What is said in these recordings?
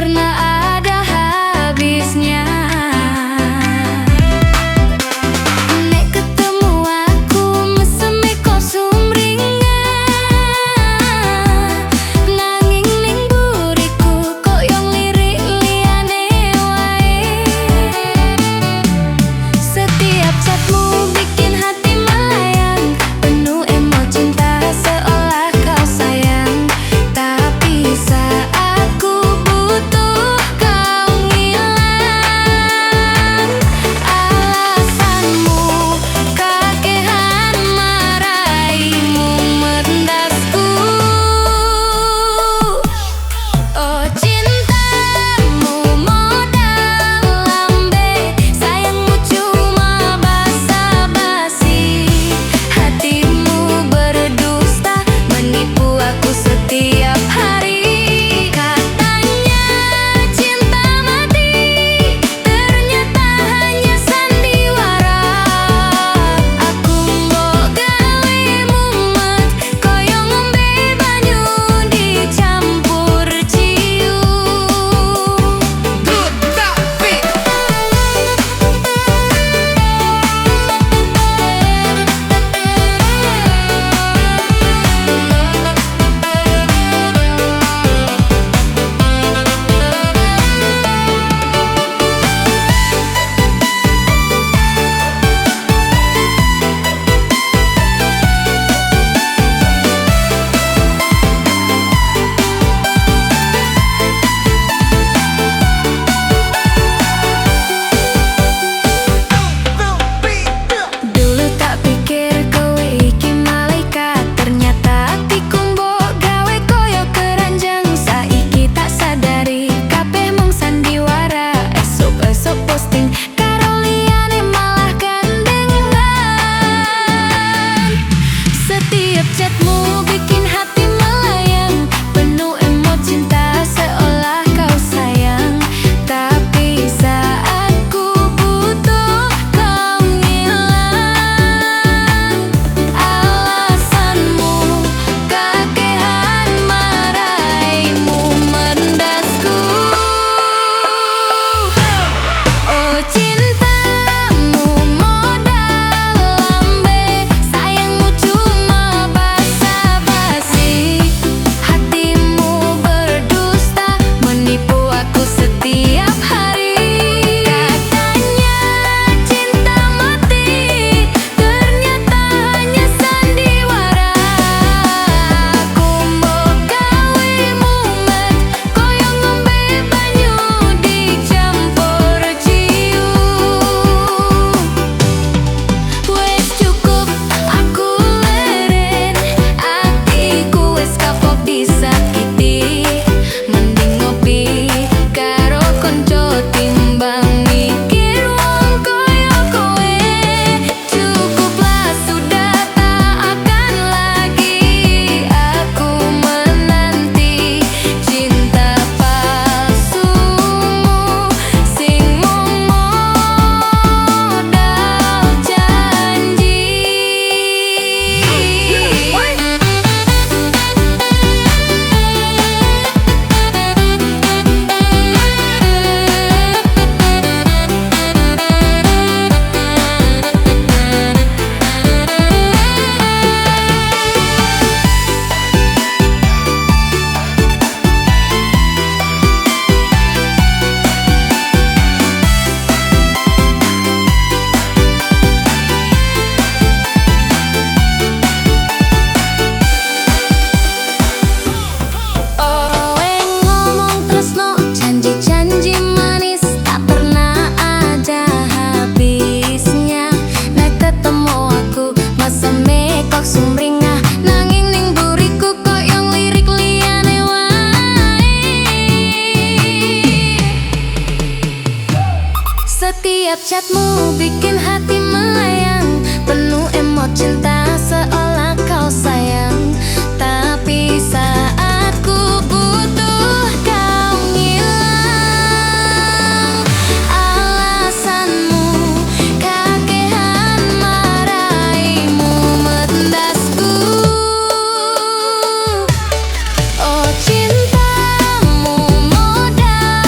pernah ada habisnya. Nek ketemu aku meseme kok sumringah, nanging ning buriku kok yo lirik liyane wae. Setiap chatmu bikin hati melayang, penuh emo cinta seolah kau sayang. Tapi saat ku butuh kau ngilang. Alasanmu kakehan maraimu mendasku. Oh cintamu modal lambe, sayangmu cuma basa-basi. Hatimu berdusta, menipu aku setiap hari. Katanya cinta mati, ternyata hanya sandiwara. Aku mbok gawe mumet, koyo ngombe banyu dicampur ciu. Good tapi dulu tak pikir kowe iki malaikat, ternyata hatiku mbok gawe koyo keranjang. Saiki tak sadari kabeh mung sandiwara, esuk-esuk posting karo liyane malah gandengan. Setiap chatmu bikin hati melayang, penuh emo cinta seolah kau sayang. Tapi saat ku butuh kau ngilang. Alasanmu kakehan maraimu mendasku. Oh cintamu modal lambe, sayangmu cuma basa-basi. Hatimu berdusta, menipu aku setiap hari. Katanya cinta mati, ternyata hanya sandiwara. Aku mbok gawe mumet, koyo ngombe banyu dicampur ciu. Wes cukup aku leren, atiku wes kapok disakiti. Mending ngopi karo konco timbang mikir wong koyo kowe. Cukuplah sudah, tak akan lagi aku menanti cinta palsumu sing mung modal janji. Owe ngomong tresno, janji-janji manis tak pernah ada habisnya. Nek ketemu aku meseme kok sumringah, nanging ning buriku kok yang lirik liyane wae. Setiap chatmu bikin hati melayang, penuh emo cinta seolah kau sayang. Tapi saat ku butuh kau ngilang. Alasanmu kakehan maraimu mendasku. Oh cintamu modal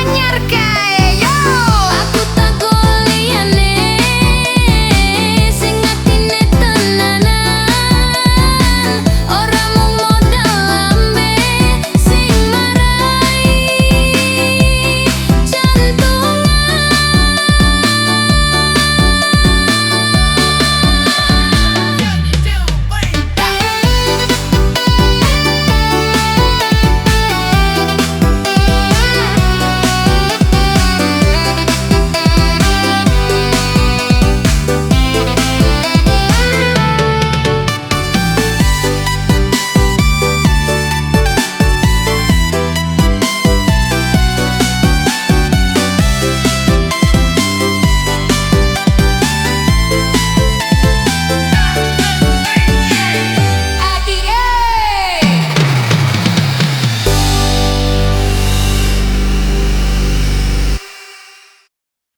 anyar kan?